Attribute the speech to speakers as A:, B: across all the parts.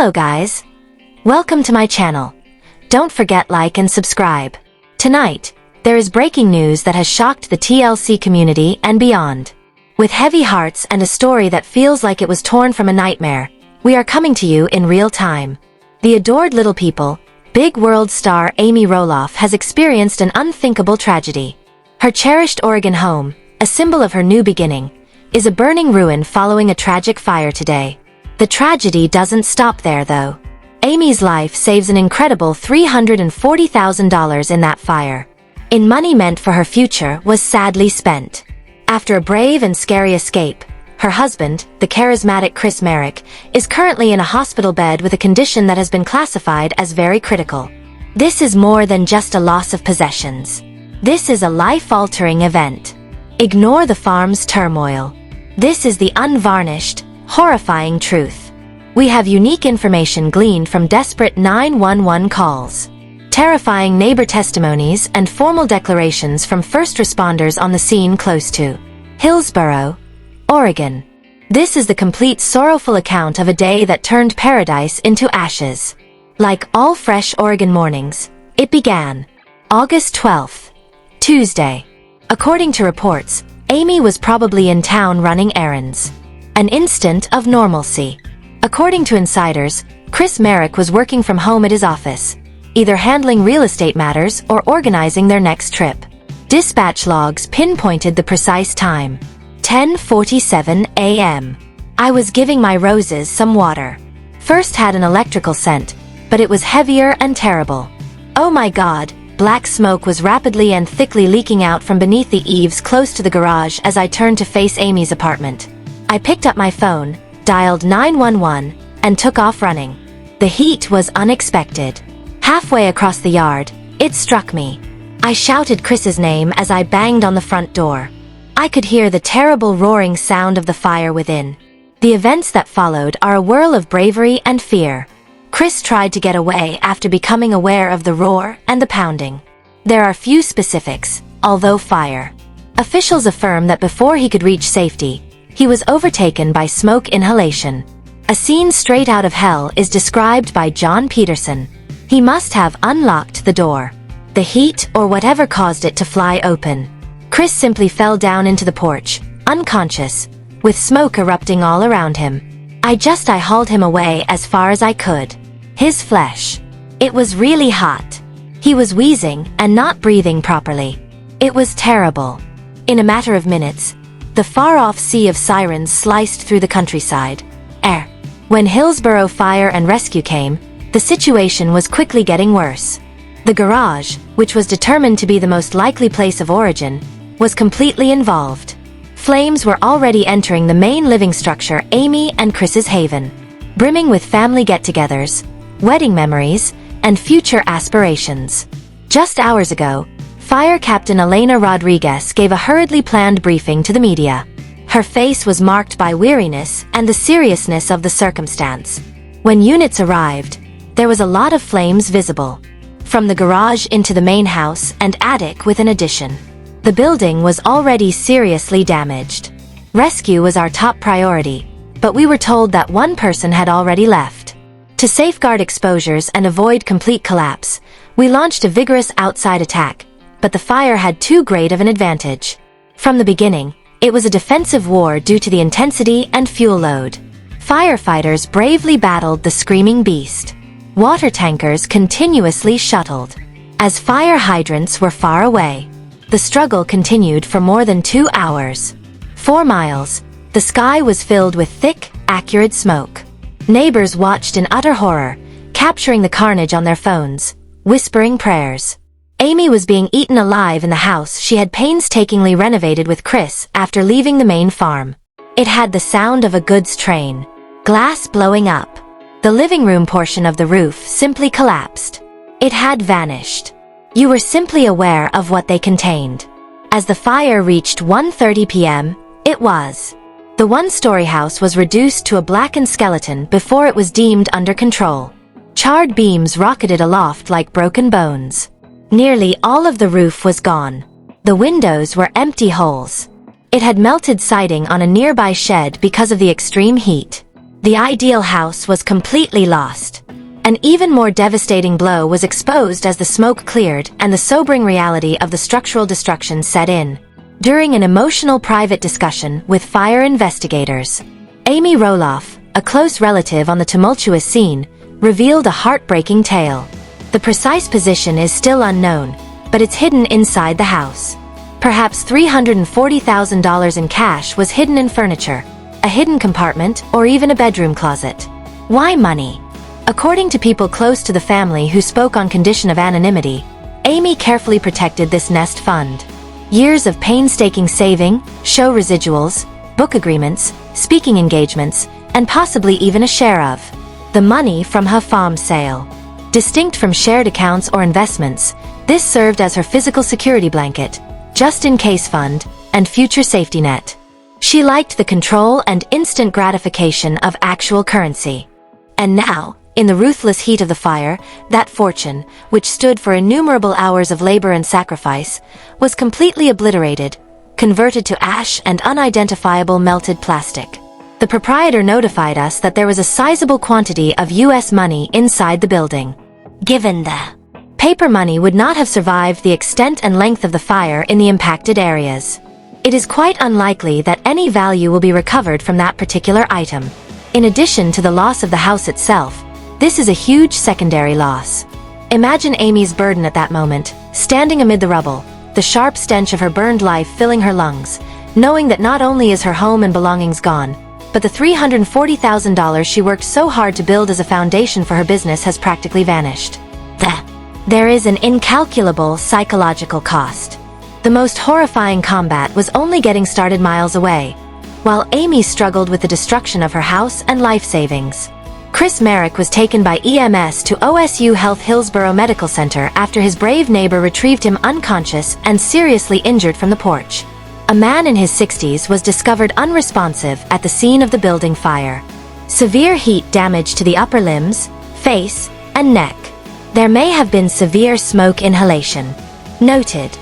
A: Hello guys! Welcome to my channel. Don't forget like and subscribe. Tonight, there is breaking news that has shocked the TLC community and beyond. With heavy hearts and a story that feels like it was torn from a nightmare, we are coming to you in real time. The adored little people, big world star Amy Roloff has experienced an unthinkable tragedy. Her cherished Oregon home, a symbol of her new beginning, is a burning ruin following a tragic fire today. The tragedy doesn't stop there though. Amy's life saves an incredible $340,000 in that fire. In money meant for her future was sadly spent. After a brave and scary escape, her husband, the charismatic Marek, is currently in a hospital bed with a condition that has been classified as very critical. This is more than just a loss of possessions. This is a life-altering event. Ignore the farm's turmoil. This is the unvarnished, horrifying truth. We have unique information gleaned from desperate 911 calls, terrifying neighbor testimonies and formal declarations from first responders on the scene close to Hillsboro, Oregon. This is the complete sorrowful account of a day that turned paradise into ashes. Like all fresh Oregon mornings, it began August 12th, Tuesday. According to reports, Amy was probably in town running errands. An instant of normalcy. According to insiders, Marek was working from home at his office, either handling real estate matters or organizing their next trip. Dispatch logs pinpointed the precise time. 10:47 a.m. I was giving my roses some water. First had an electrical scent, but it was heavier and terrible. Oh my God, black smoke was rapidly and thickly leaking out from beneath the eaves close to the garage as I turned to face Amy's apartment. I picked up my phone, dialed 911, and took off running. The heat was unexpected. Halfway across the yard, it struck me. I shouted Chris's name as I banged on the front door. I could hear the terrible roaring sound of the fire within. The events that followed are a whirl of bravery and fear. Chris tried to get away after becoming aware of the roar and the pounding. There are few specifics, although fire. Officials affirm that before he could reach safety, he was overtaken by smoke inhalation. A scene straight out of hell is described by John Peterson. He must have unlocked the door. The heat or whatever caused it to fly open. Chris simply fell down into the porch, unconscious, with smoke erupting all around him. I hauled him away as far as I could. His flesh. It was really hot. He was wheezing and not breathing properly. It was terrible. In a matter of minutes, the far-off sea of sirens sliced through the countryside. When Hillsboro Fire and Rescue came, the situation was quickly getting worse. The garage, which was determined to be the most likely place of origin, was completely involved. Flames were already entering the main living structure, Amy and Chris's haven, brimming with family get-togethers, wedding memories, and future aspirations. Just hours ago, Fire Captain Elena Rodriguez gave a hurriedly planned briefing to the media. Her face was marked by weariness and the seriousness of the circumstance. When units arrived, there was a lot of flames visible, from the garage into the main house and attic with an addition. The building was already seriously damaged. Rescue was our top priority, but we were told that one person had already left. To safeguard exposures and avoid complete collapse, we launched a vigorous outside attack, but the fire had too great of an advantage. From the beginning, it was a defensive war due to the intensity and fuel load. Firefighters bravely battled the screaming beast. Water tankers continuously shuttled. As fire hydrants were far away, the struggle continued for more than 2 hours. 4 miles, the sky was filled with thick, acrid smoke. Neighbors watched in utter horror, capturing the carnage on their phones, whispering prayers. Amy was being eaten alive in the house she had painstakingly renovated with Chris after leaving the main farm. It had the sound of a goods train. Glass blowing up. The living room portion of the roof simply collapsed. It had vanished. You were simply aware of what they contained. As the fire reached 1:30 p.m., it was. The one-story house was reduced to a blackened skeleton before it was deemed under control. Charred beams rocketed aloft like broken bones. Nearly all of the roof was gone. The windows were empty holes. It had melted siding on a nearby shed because of the extreme heat. The ideal house was completely lost. An even more devastating blow was exposed as the smoke cleared and the sobering reality of the structural destruction set in. During an emotional private discussion with fire investigators, Amy Roloff, a close relative on the tumultuous scene, revealed a heartbreaking tale. The precise position is still unknown, but it's hidden inside the house. Perhaps $340,000 in cash was hidden in furniture, a hidden compartment, or even a bedroom closet. Why money? According to people close to the family who spoke on condition of anonymity, Amy carefully protected this nest fund. Years of painstaking saving, show residuals, book agreements, speaking engagements, and possibly even a share of the money from her farm sale. Distinct from shared accounts or investments, this served as her physical security blanket, just-in-case fund, and future safety net. She liked the control and instant gratification of actual currency. And now, in the ruthless heat of the fire, that fortune, which stood for innumerable hours of labor and sacrifice, was completely obliterated, converted to ash and unidentifiable melted plastic. The proprietor notified us that there was a sizable quantity of US money inside the building. Given the paper money would not have survived the extent and length of the fire in the impacted areas. It is quite unlikely that any value will be recovered from that particular item. In addition to the loss of the house itself, this is a huge secondary loss. Imagine Amy's burden at that moment, standing amid the rubble, the sharp stench of her burned life filling her lungs, knowing that not only is her home and belongings gone, but the $340,000 she worked so hard to build as a foundation for her business has practically vanished. There is an incalculable psychological cost. The most horrifying combat was only getting started miles away, while Amy struggled with the destruction of her house and life savings. Chris Marek was taken by EMS to OSU Health Hillsborough Medical Center after his brave neighbor retrieved him unconscious and seriously injured from the porch. A man in his 60s was discovered unresponsive at the scene of the building fire. Severe heat damage to the upper limbs, face, and neck. There may have been severe smoke inhalation. Noted.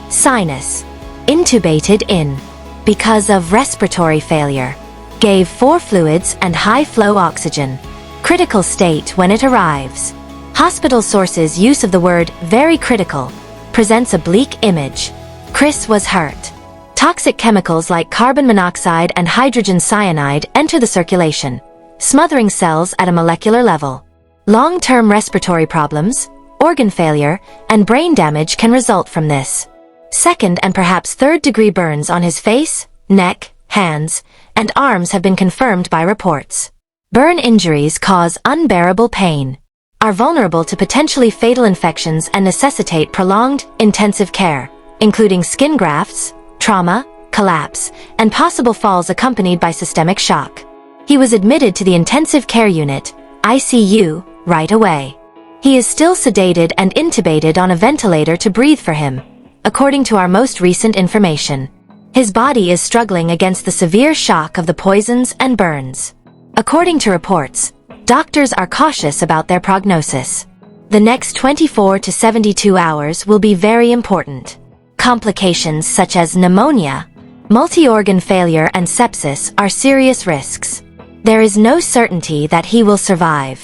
A: Sinus. Intubated in. Because of respiratory failure. Gave 4 fluids and high-flow oxygen. Critical state when it arrives. Hospital sources' use of the word very critical presents a bleak image. Chris was hurt. Toxic chemicals like carbon monoxide and hydrogen cyanide enter the circulation, smothering cells at a molecular level. Long-term respiratory problems, organ failure, and brain damage can result from this. Second and perhaps third-degree burns on his face, neck, hands, and arms have been confirmed by reports. Burn injuries cause unbearable pain, are vulnerable to potentially fatal infections and necessitate prolonged, intensive care, including skin grafts, trauma, collapse, and possible falls accompanied by systemic shock. He was admitted to the intensive care unit, ICU, right away. He is still sedated and intubated on a ventilator to breathe for him, according to our most recent information. His body is struggling against the severe shock of the poisons and burns. According to reports, doctors are cautious about their prognosis. The next 24 to 72 hours will be very important. Complications such as pneumonia, multi-organ failure, and sepsis are serious risks. There is no certainty that he will survive.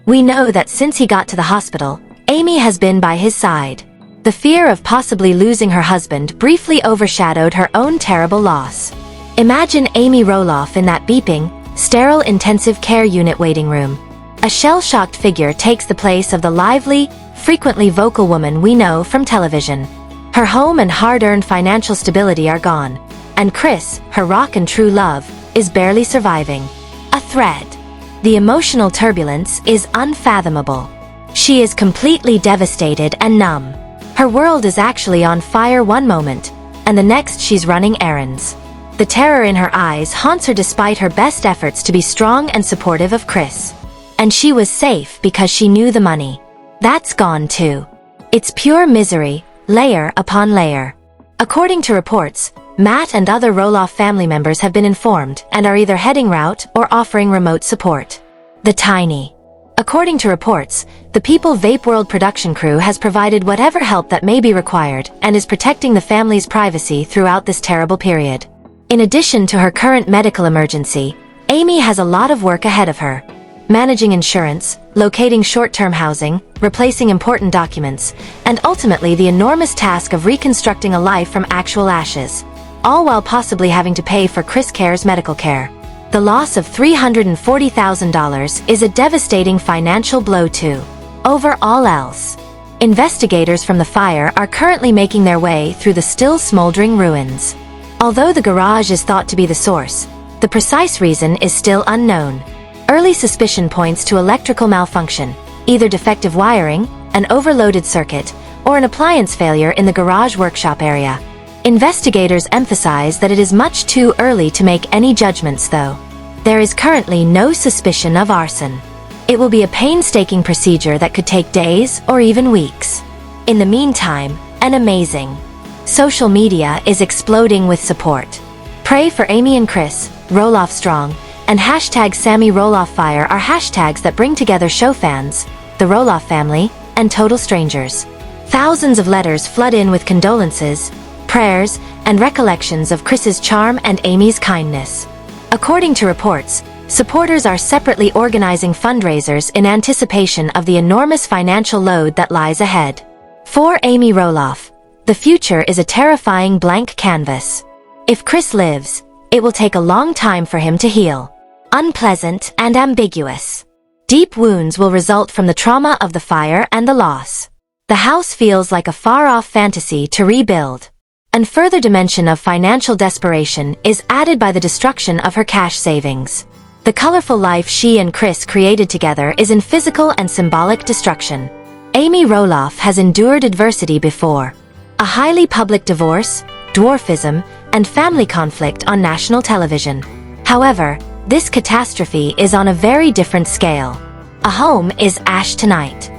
A: We know that since he got to the hospital, Amy has been by his side. The fear of possibly losing her husband briefly overshadowed her own terrible loss. Imagine Amy Roloff in that beeping, sterile intensive care unit waiting room. A shell-shocked figure takes the place of the lively, frequently vocal woman we know from television. Her home and hard-earned financial stability are gone, and Chris, her rock and true love, is barely surviving. A thread. The emotional turbulence is unfathomable. She is completely devastated and numb. Her world is actually on fire one moment, and the next she's running errands. The terror in her eyes haunts her despite her best efforts to be strong and supportive of Chris. And she was safe because she knew the money. That's gone too. It's pure misery, layer upon layer. According to reports, Matt and other Roloff family members have been informed and are either heading route or offering remote support. The tiny. According to reports, the People Vape World production crew has provided whatever help that may be required and is protecting the family's privacy throughout this terrible period. In addition to her current medical emergency, Amy has a lot of work ahead of her. Managing insurance, locating short-term housing, replacing important documents, and ultimately the enormous task of reconstructing a life from actual ashes, all while possibly having to pay for Chris Care's medical care. The loss of $340,000 is a devastating financial blow too. Over all else, investigators from the fire are currently making their way through the still smoldering ruins. Although the garage is thought to be the source, the precise reason is still unknown. Early suspicion points to electrical malfunction, either defective wiring, an overloaded circuit, or an appliance failure in the garage workshop area. Investigators emphasize that it is much too early to make any judgments though. There is currently no suspicion of arson. It will be a painstaking procedure that could take days or even weeks. In the meantime, an amazing social media is exploding with support. Pray for Amy and Chris, Roloff Strong, and hashtag Sammy Roloff Fire are hashtags that bring together show fans, the Roloff family, and total strangers. Thousands of letters flood in with condolences, prayers, and recollections of Chris's charm and Amy's kindness. According to reports, supporters are separately organizing fundraisers in anticipation of the enormous financial load that lies ahead. For Amy Roloff, the future is a terrifying blank canvas. If Chris lives, it will take a long time for him to heal. Unpleasant and ambiguous. Deep wounds will result from the trauma of the fire and the loss. The house feels like a far-off fantasy to rebuild. And further dimension of financial desperation is added by the destruction of her cash savings. The colorful life she and Chris created together is in physical and symbolic destruction. Amy Roloff has endured adversity before. A highly public divorce, dwarfism, and family conflict on national television. However, this catastrophe is on a very different scale. A home is ash tonight.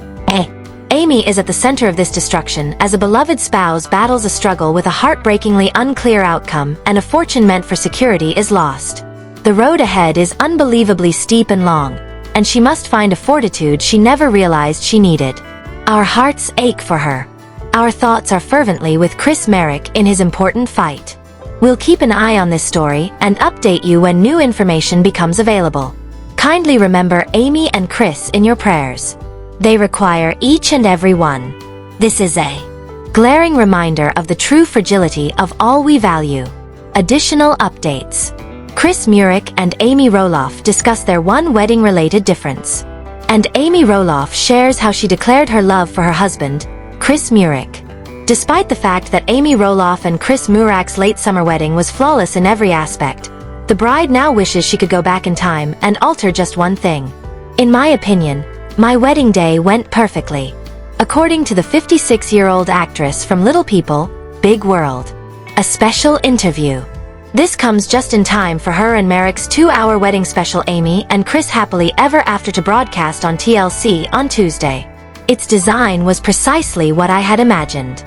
A: Amy is at the center of this destruction as a beloved spouse battles a struggle with a heartbreakingly unclear outcome and a fortune meant for security is lost. The road ahead is unbelievably steep and long, and she must find a fortitude she never realized she needed. Our hearts ache for her. Our thoughts are fervently with Chris Marek in his important fight. We'll keep an eye on this story and update you when new information becomes available. Kindly remember Amy and Chris in your prayers. They require each and every one. This is a glaring reminder of the true fragility of all we value. Additional updates. Chris Marek and Amy Roloff discuss their one wedding-related difference. And Amy Roloff shares how she declared her love for her husband, Chris Marek. Despite the fact that Amy Roloff and Chris Marek's late summer wedding was flawless in every aspect, the bride now wishes she could go back in time and alter just one thing. In my opinion, my wedding day went perfectly. According to the 56-year-old actress from Little People, Big World. A special interview. This comes just in time for her and Marek's 2-hour wedding special Amy and Chris Happily Ever After to broadcast on TLC on Tuesday. Its design was precisely what I had imagined.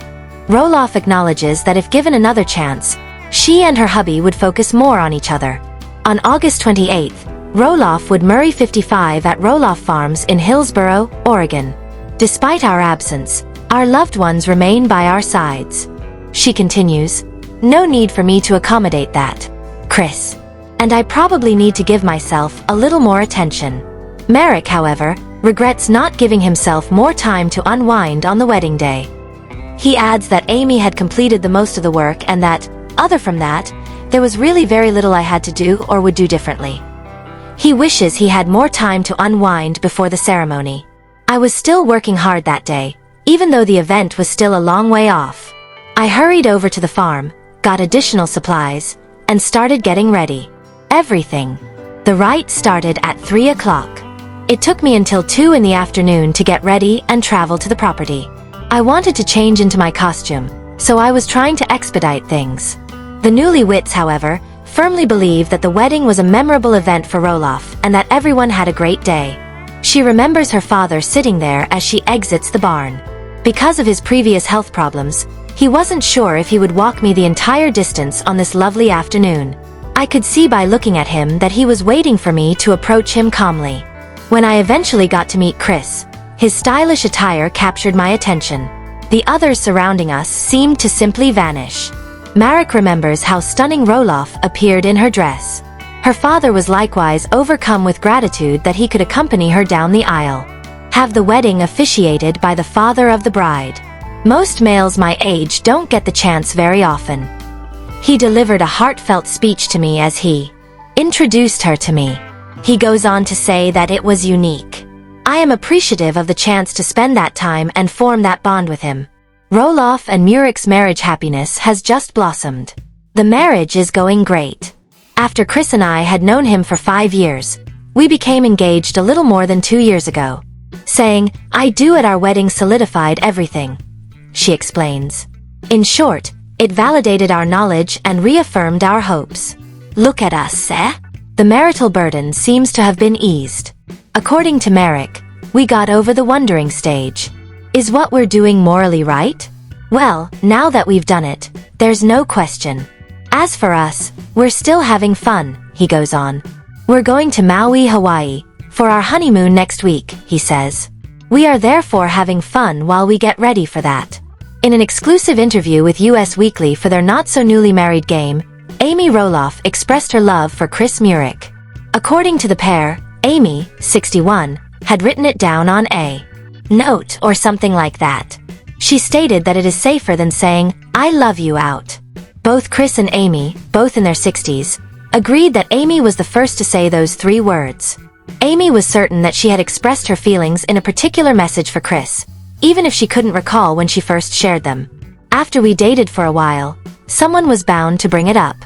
A: Roloff acknowledges that if given another chance, she and her hubby would focus more on each other. On August 28th, Roloff would marry 55 at Roloff Farms in Hillsboro, Oregon. Despite our absence, our loved ones remain by our sides. She continues, no need for me to accommodate that, Chris. And I probably need to give myself a little more attention. Marek, however, regrets not giving himself more time to unwind on the wedding day. He adds that Amy had completed the most of the work and that, other from that, there was really very little I had to do or would do differently. He wishes he had more time to unwind before the ceremony. I was still working hard that day, even though the event was still a long way off. I hurried over to the farm, got additional supplies, and started getting ready. Everything. The rite started at 3 o'clock. It took me until 2 in the afternoon to get ready and travel to the property. I wanted to change into my costume, so I was trying to expedite things. The newlyweds, however, firmly believe that the wedding was a memorable event for Roloff and that everyone had a great day. She remembers her father sitting there as she exits the barn. Because of his previous health problems, he wasn't sure if he would walk me the entire distance on this lovely afternoon. I could see by looking at him that he was waiting for me to approach him calmly. When I eventually got to meet Chris, his stylish attire captured my attention. The others surrounding us seemed to simply vanish. Marek remembers how stunning Roloff appeared in her dress. Her father was likewise overcome with gratitude that he could accompany her down the aisle. Have the wedding officiated by the father of the bride. Most males my age don't get the chance very often. He delivered a heartfelt speech to me as he introduced her to me. He goes on to say that it was unique. I am appreciative of the chance to spend that time and form that bond with him. Roloff and Marek's marriage happiness has just blossomed. The marriage is going great. After Chris and I had known him for 5 years, we became engaged a little more than 2 years ago. Saying, "I do" at our wedding solidified everything, she explains. In short, it validated our knowledge and reaffirmed our hopes. Look at us, eh? The marital burden seems to have been eased. According to Marek, we got over the wondering stage. Is what we're doing morally right? Well, now that we've done it, there's no question. As for us, we're still having fun, he goes on. We're going to Maui, Hawaii, for our honeymoon next week, he says. We are therefore having fun while we get ready for that. In an exclusive interview with US Weekly for their not-so-newly married game, Amy Roloff expressed her love for Chris Marek. According to the pair, Amy, 61, had written it down on a note or something like that. She stated that it is safer than saying, "I love you" out. Both Chris and Amy, both in their 60s, agreed that Amy was the first to say those 3 words. Amy was certain that she had expressed her feelings in a particular message for Chris, even if she couldn't recall when she first shared them. After we dated for a while, someone was bound to bring it up.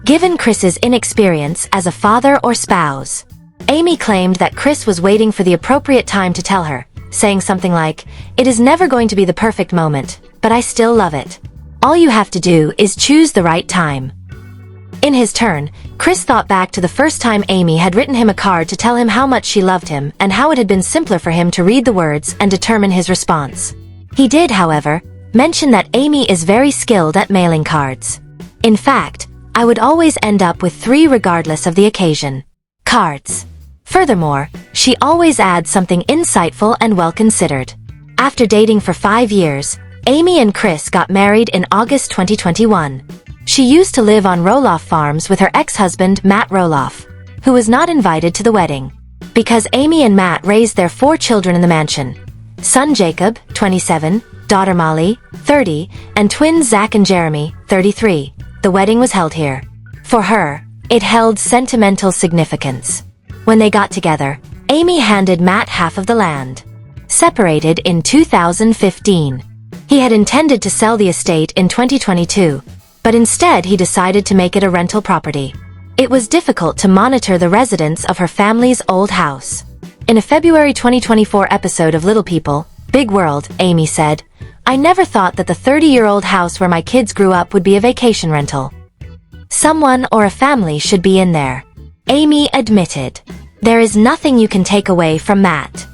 A: Given Chris's inexperience as a father or spouse, Amy claimed that Chris was waiting for the appropriate time to tell her, saying something like, "It is never going to be the perfect moment, but I still love it. All you have to do is choose the right time." In his turn, Chris thought back to the first time Amy had written him a card to tell him how much she loved him and how it had been simpler for him to read the words and determine his response. He did, however, mention that Amy is very skilled at mailing cards. In fact, I would always end up with 3 regardless of the occasion. Cards. Furthermore, she always adds something insightful and well-considered. After dating for 5 years, Amy and Chris got married in August 2021. She used to live on Roloff Farms with her ex-husband Matt Roloff, who was not invited to the wedding. Because Amy and Matt raised their 4 children in the mansion, son Jacob, 27, daughter Molly, 30, and twins Zach and Jeremy, 33, the wedding was held here. For her, it held sentimental significance. When they got together, Amy handed Matt half of the land. Separated in 2015. He had intended to sell the estate in 2022, but instead he decided to make it a rental property. It was difficult to monitor the residents of her family's old house. In a February 2024 episode of Little People, Big World, Amy said, "I never thought that the 30-year-old house where my kids grew up would be a vacation rental. Someone or a family should be in there." Amy admitted, "There is nothing you can take away from Matt.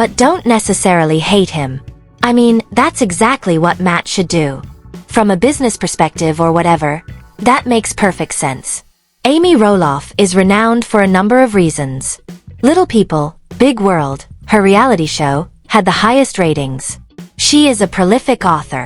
A: But don't necessarily hate him. I mean, that's exactly what Matt should do. From a business perspective or whatever, that makes perfect sense." Amy Roloff is renowned for a number of reasons. Little People, Big World, her reality show, had the highest ratings. She is a prolific author.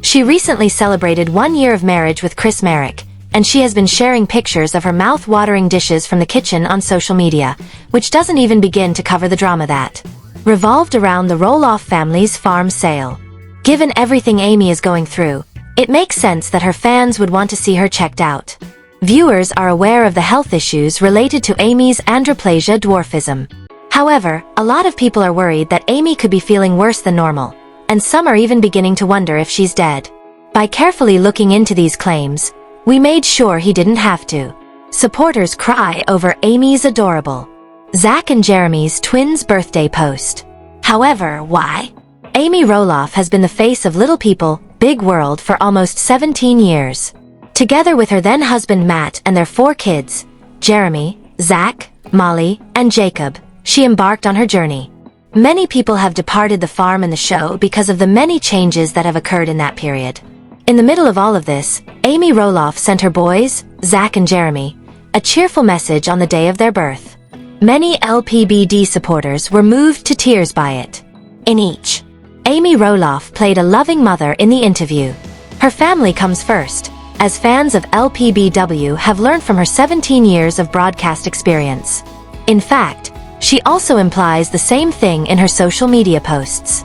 A: She recently celebrated 1 year of marriage with Chris Marek, and she has been sharing pictures of her mouth-watering dishes from the kitchen on social media, which doesn't even begin to cover the drama that revolved around the Roloff family's farm sale. Given everything Amy is going through, it makes sense that her fans would want to see her checked out. Viewers are aware of the health issues related to Amy's androplasia dwarfism. However, a lot of people are worried that Amy could be feeling worse than normal, and some are even beginning to wonder if she's dead. By carefully looking into these claims, we made sure he didn't have to. Supporters cry over Amy's adorable Zach and Jeremy's twins' birthday post. However, why? Amy Roloff has been the face of Little People, Big World for almost 17 years. Together with her then-husband Matt and their 4 kids, Jeremy, Zach, Molly, and Jacob, she embarked on her journey. Many people have departed the farm and the show because of the many changes that have occurred in that period. In the middle of all of this, Amy Roloff sent her boys, Zach and Jeremy, a cheerful message on the day of their birth. Many LPBW supporters were moved to tears by it. In each, Amy Roloff played a loving mother in the interview. Her family comes first, as fans of LPBW have learned from her 17 years of broadcast experience. In fact, she also implies the same thing in her social media posts.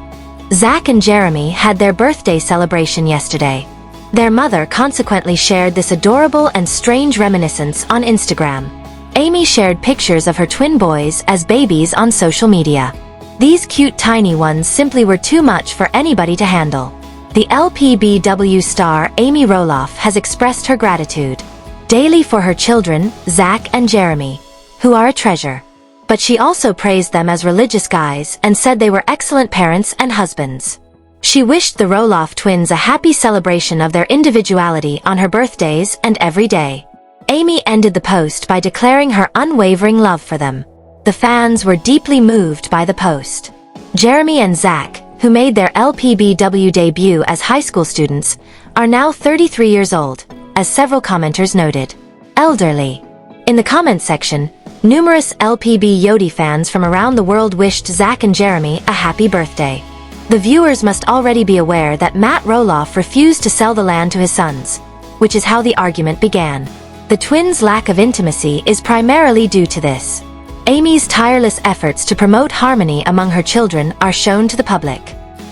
A: Zach and Jeremy had their birthday celebration yesterday. Their mother consequently shared this adorable and strange reminiscence on Instagram. Amy shared pictures of her twin boys as babies on social media. These cute tiny ones simply were too much for anybody to handle. The LPBW star Amy Roloff has expressed her gratitude daily for her children, Zach and Jeremy, who are a treasure. But she also praised them as religious guys and said they were excellent parents and husbands. She wished the Roloff twins a happy celebration of their individuality on her birthdays and every day. Amy ended the post by declaring her unwavering love for them. The fans were deeply moved by the post. Jeremy and Zach, who made their LPBW debut as high school students, are now 33 years old, as several commenters noted. Elderly. In the comment section, numerous LPBW fans from around the world wished Zach and Jeremy a happy birthday. The viewers must already be aware that Matt Roloff refused to sell the land to his sons, which is how the argument began. The twins' lack of intimacy is primarily due to this. Amy's tireless efforts to promote harmony among her children are shown to the public.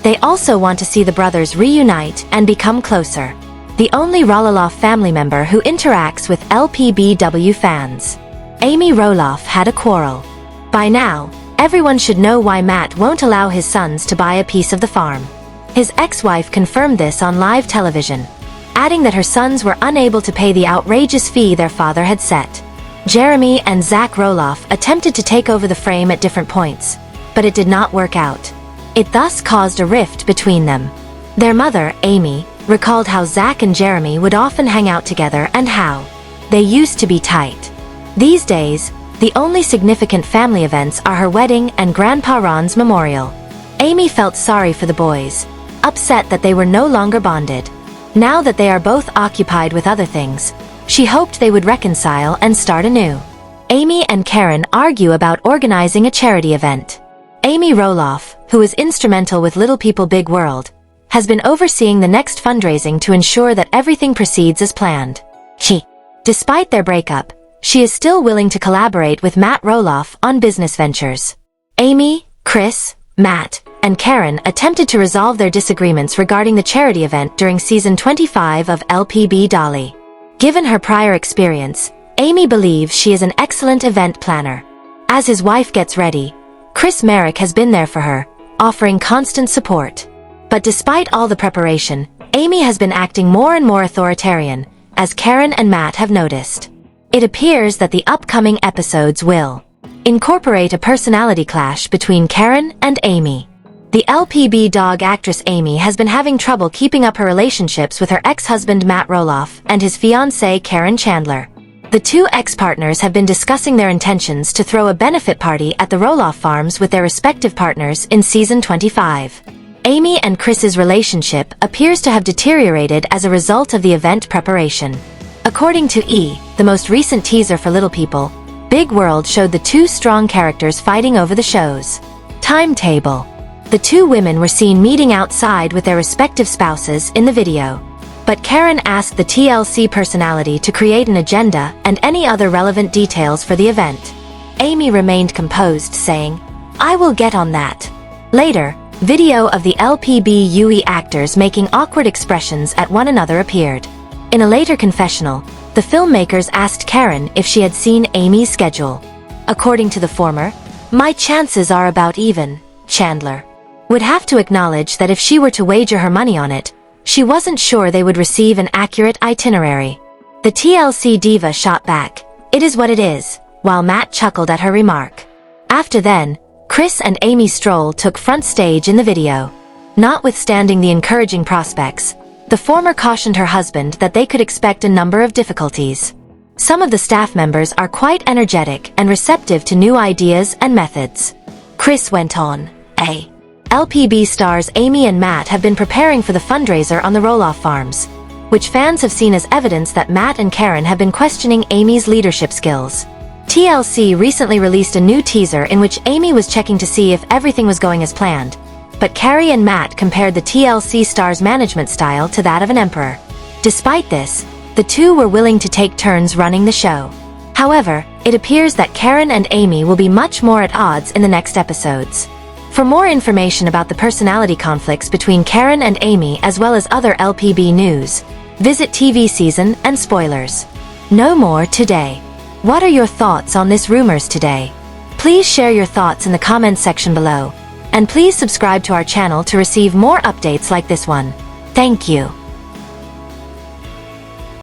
A: They also want to see the brothers reunite and become closer. The only Roloff family member who interacts with LPBW fans. Amy Roloff had a quarrel. By now, everyone should know why Matt won't allow his sons to buy a piece of the farm. His ex-wife confirmed this on live television, adding that her sons were unable to pay the outrageous fee their father had set. Jeremy and Zach Roloff attempted to take over the frame at different points, but it did not work out. It thus caused a rift between them. Their mother, Amy, recalled how Zach and Jeremy would often hang out together and how they used to be tight. These days, the only significant family events are her wedding and Grandpa Ron's memorial. Amy felt sorry for the boys, upset that they were no longer bonded. Now that they are both occupied with other things, she hoped they would reconcile and start anew. Amy and Karen argue about organizing a charity event. Amy Roloff, who is instrumental with Little People Big World, has been overseeing the next fundraising to ensure that everything proceeds as planned. Despite their breakup, she is still willing to collaborate with Matt Roloff on business ventures. Amy, Chris, Matt, and Karen attempted to resolve their disagreements regarding the charity event during season 25 of LPBW. Given her prior experience, Amy believes she is an excellent event planner. As his wife gets ready, Marek has been there for her, offering constant support. But despite all the preparation, Amy has been acting more and more authoritarian, as Karen and Matt have noticed. It appears that the upcoming episodes will incorporate a personality clash between Karen and Amy. The LPBW actress Amy has been having trouble keeping up her relationships with her ex-husband Matt Roloff and his fiancée Karen Chandler. The two ex-partners have been discussing their intentions to throw a benefit party at the Roloff Farms with their respective partners in season 25. Amy and Chris's relationship appears to have deteriorated as a result of the event preparation. According to the most recent teaser for Little People Big World showed the two strong characters fighting over the show's timetable. The two women were seen meeting outside with their respective spouses in the video. But Karen asked the TLC personality to create an agenda and any other relevant details for the event. Amy remained composed, saying, "I will get on that." Later, video of the LPBW actors making awkward expressions at one another appeared. In a later confessional, the filmmakers asked Karen if she had seen Amy's schedule. According to the former, "My chances are about even," Chandler would have to acknowledge that if she were to wager her money on it, she wasn't sure they would receive an accurate itinerary. The TLC diva shot back, "It is what it is," while Matt chuckled at her remark. After then, Chris and Amy Stroll took front stage in the video. Notwithstanding the encouraging prospects, the former cautioned her husband that they could expect a number of difficulties. Some of the staff members are quite energetic and receptive to new ideas and methods. Chris went on, LPB stars Amy and Matt have been preparing for the fundraiser on the Roloff Farms, which fans have seen as evidence that Matt and Karen have been questioning Amy's leadership skills. TLC recently released a new teaser in which Amy was checking to see if everything was going as planned, but Carrie and Matt compared the TLC star's management style to that of an emperor. Despite this, The two were willing to take turns running the show. However, it appears that Karen and Amy will be much more at odds in the next episodes. For more information about the personality conflicts between Karen and Amy as well as other LPB news, visit TV season and spoilers. No more today. What are your thoughts on this rumors today? Please share your thoughts in the comments section below. And please subscribe to our channel to receive more updates like this one. Thank you.